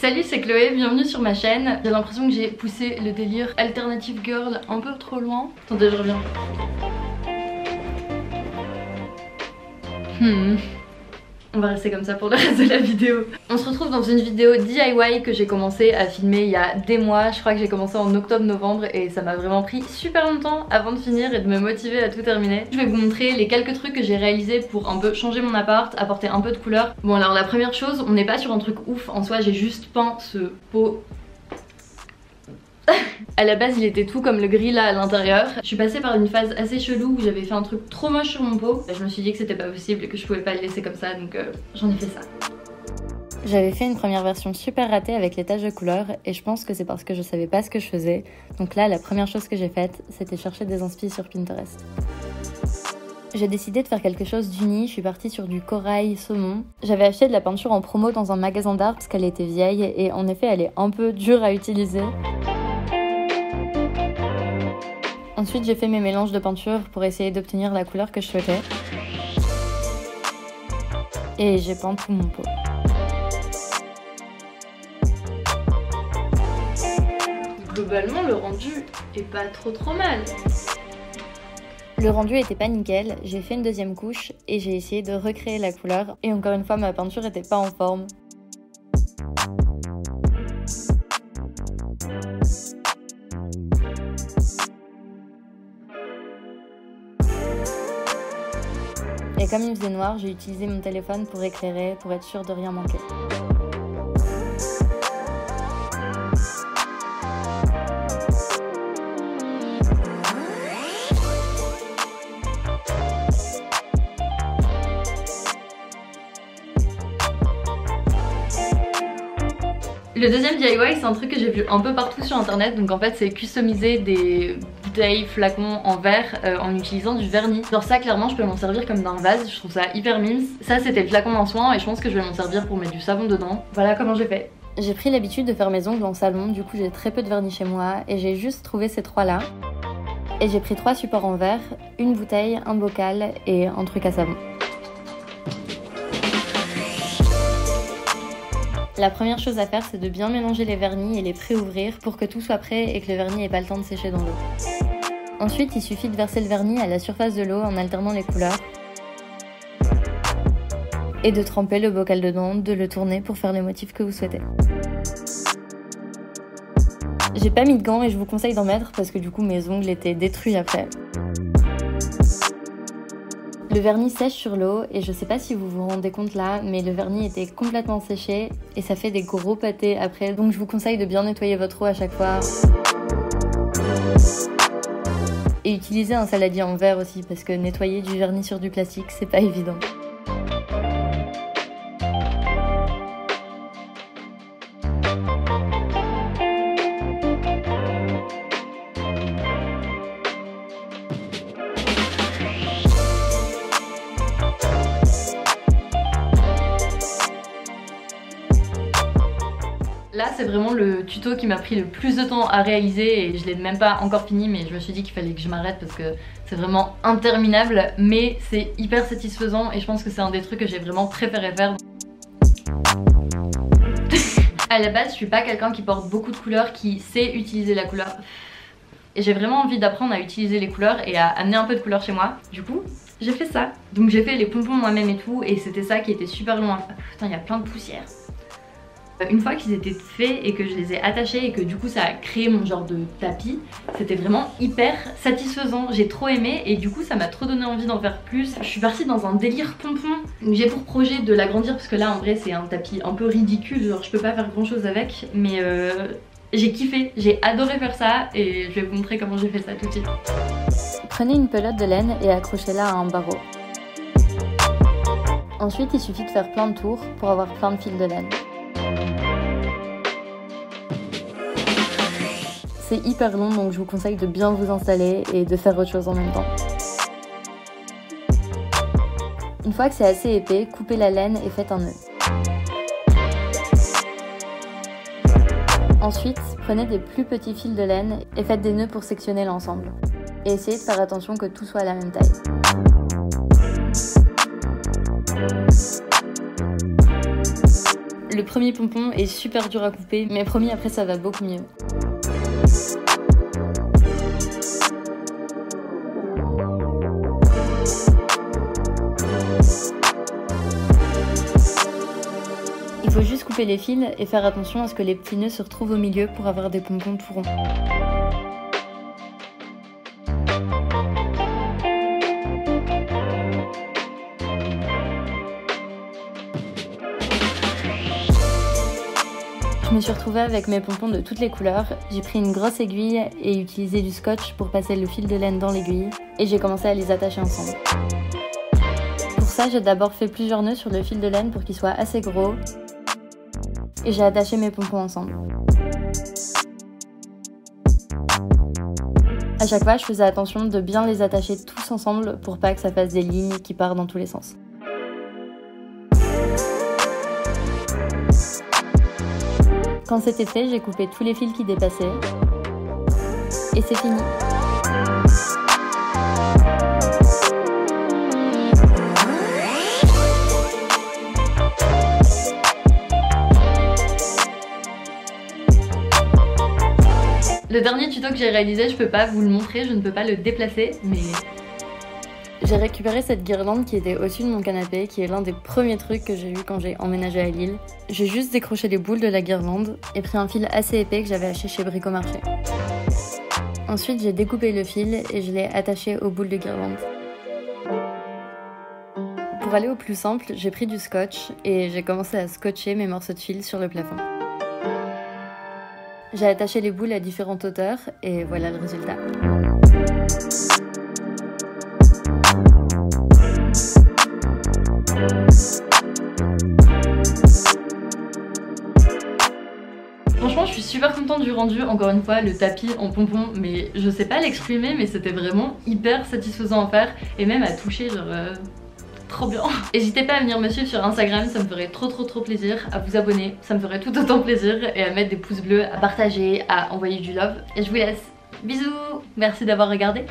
Salut, c'est Chloé, bienvenue sur ma chaîne. J'ai l'impression que j'ai poussé le délire alternative girl un peu trop loin. Attendez, je reviens. On va rester comme ça pour le reste de la vidéo. On se retrouve dans une vidéo DIY que j'ai commencé à filmer il y a des mois. Je crois que j'ai commencé en octobre-novembre et ça m'a vraiment pris super longtemps avant de finir et de me motiver à tout terminer. Je vais vous montrer les quelques trucs que j'ai réalisés pour un peu changer mon appart, apporter un peu de couleur. Bon alors la première chose, on n'est pas sur un truc ouf en soi, j'ai juste peint ce pot. À la base il était tout comme le gris là à l'intérieur. Je suis passée par une phase assez chelou où j'avais fait un truc trop moche sur mon pot. Je me suis dit que c'était pas possible et que je pouvais pas le laisser comme ça, donc j'en ai fait ça. J'avais fait une première version super ratée avec les taches de couleur et je pense que c'est parce que je savais pas ce que je faisais. Donc là la première chose que j'ai faite c'était chercher des inspi sur Pinterest. J'ai décidé de faire quelque chose d'uni, je suis partie sur du corail saumon. J'avais acheté de la peinture en promo dans un magasin d'art parce qu'elle était vieille et en effet elle est un peu dure à utiliser. Ensuite j'ai fait mes mélanges de peinture pour essayer d'obtenir la couleur que je souhaitais. Et j'ai peint tout mon pot. Globalement le rendu est pas trop mal. Le rendu était pas nickel, j'ai fait une deuxième couche et j'ai essayé de recréer la couleur. Et encore une fois ma peinture était pas en forme. Et comme il faisait noir, j'ai utilisé mon téléphone pour éclairer, pour être sûre de rien manquer. Le deuxième DIY c'est un truc que j'ai vu un peu partout sur internet, donc en fait c'est customiser des bouteilles, flacons en verre en utilisant du vernis. Genre ça clairement je peux m'en servir comme d'un vase, je trouve ça hyper mimes. Ça c'était le flacon d'un soin et je pense que je vais m'en servir pour mettre du savon dedans. Voilà comment j'ai fait. J'ai pris l'habitude de faire mes ongles en salon, du coup j'ai très peu de vernis chez moi et j'ai juste trouvé ces trois là. Et j'ai pris 3 supports en verre, une bouteille, un bocal et un truc à savon. La première chose à faire c'est de bien mélanger les vernis et les pré-ouvrir pour que tout soit prêt et que le vernis ait pas le temps de sécher dans l'eau. Ensuite il suffit de verser le vernis à la surface de l'eau en alternant les couleurs et de tremper le bocal dedans, de le tourner pour faire les motifs que vous souhaitez. J'ai pas mis de gants et je vous conseille d'en mettre parce que du coup mes ongles étaient détruits après. Le vernis sèche sur l'eau et je sais pas si vous vous rendez compte là, mais le vernis était complètement séché et ça fait des gros pâtés après, donc je vous conseille de bien nettoyer votre eau à chaque fois. Et utiliser un saladier en verre aussi parce que nettoyer du vernis sur du plastique c'est pas évident. Là c'est vraiment le tuto qui m'a pris le plus de temps à réaliser et je l'ai même pas encore fini, mais je me suis dit qu'il fallait que je m'arrête parce que c'est vraiment interminable, mais c'est hyper satisfaisant et je pense que c'est un des trucs que j'ai vraiment préféré faire. À la base je suis pas quelqu'un qui porte beaucoup de couleurs, qui sait utiliser la couleur. Et j'ai vraiment envie d'apprendre à utiliser les couleurs et à amener un peu de couleur chez moi. Du coup j'ai fait ça. Donc j'ai fait les pompons moi-même et tout et c'était ça qui était super loin. Putain il y a plein de poussière. Une fois qu'ils étaient faits et que je les ai attachés et que du coup ça a créé mon genre de tapis, c'était vraiment hyper satisfaisant, j'ai trop aimé et du coup ça m'a trop donné envie d'en faire plus. Je suis partie dans un délire pompon, j'ai pour projet de l'agrandir parce que là en vrai c'est un tapis un peu ridicule, genre je peux pas faire grand chose avec, mais j'ai kiffé, j'ai adoré faire ça et je vais vous montrer comment j'ai fait ça tout de suite. Prenez une pelote de laine et accrochez-la à un barreau. Ensuite il suffit de faire plein de tours pour avoir plein de fils de laine. C'est hyper long donc je vous conseille de bien vous installer et de faire autre chose en même temps. Une fois que c'est assez épais, coupez la laine et faites un nœud. Ensuite, prenez des plus petits fils de laine et faites des nœuds pour sectionner l'ensemble. Et essayez de faire attention que tout soit à la même taille. Le premier pompon est super dur à couper, mais promis après ça va beaucoup mieux. Il faut juste couper les fils et faire attention à ce que les petits nœuds se retrouvent au milieu pour avoir des pompons tout ronds. Je me suis retrouvée avec mes pompons de toutes les couleurs. J'ai pris une grosse aiguille et utilisé du scotch pour passer le fil de laine dans l'aiguille et j'ai commencé à les attacher ensemble. Pour ça, j'ai d'abord fait plusieurs nœuds sur le fil de laine pour qu'il soit assez gros et j'ai attaché mes pompons ensemble. À chaque fois, je faisais attention de bien les attacher tous ensemble pour pas que ça fasse des lignes qui partent dans tous les sens. Quand c'était fait, j'ai coupé tous les fils qui dépassaient et c'est fini. Le dernier tuto que j'ai réalisé, je peux pas vous le montrer, je ne peux pas le déplacer, mais... J'ai récupéré cette guirlande qui était au-dessus de mon canapé, qui est l'un des premiers trucs que j'ai eu quand j'ai emménagé à Lille. J'ai juste décroché les boules de la guirlande et pris un fil assez épais que j'avais acheté chez Bricomarché. Ensuite, j'ai découpé le fil et je l'ai attaché aux boules de guirlande. Pour aller au plus simple, j'ai pris du scotch et j'ai commencé à scotcher mes morceaux de fil sur le plafond. J'ai attaché les boules à différentes hauteurs et voilà le résultat. Franchement, je suis super contente du rendu. Encore une fois, le tapis en pompon, mais je sais pas l'exprimer, mais c'était vraiment hyper satisfaisant à faire et même à toucher, genre trop bien. N'hésitez pas à venir me suivre sur Instagram, ça me ferait trop plaisir, à vous abonner, ça me ferait tout autant plaisir, et à mettre des pouces bleus, à partager, à envoyer du love. Et je vous laisse. Bisous, merci d'avoir regardé.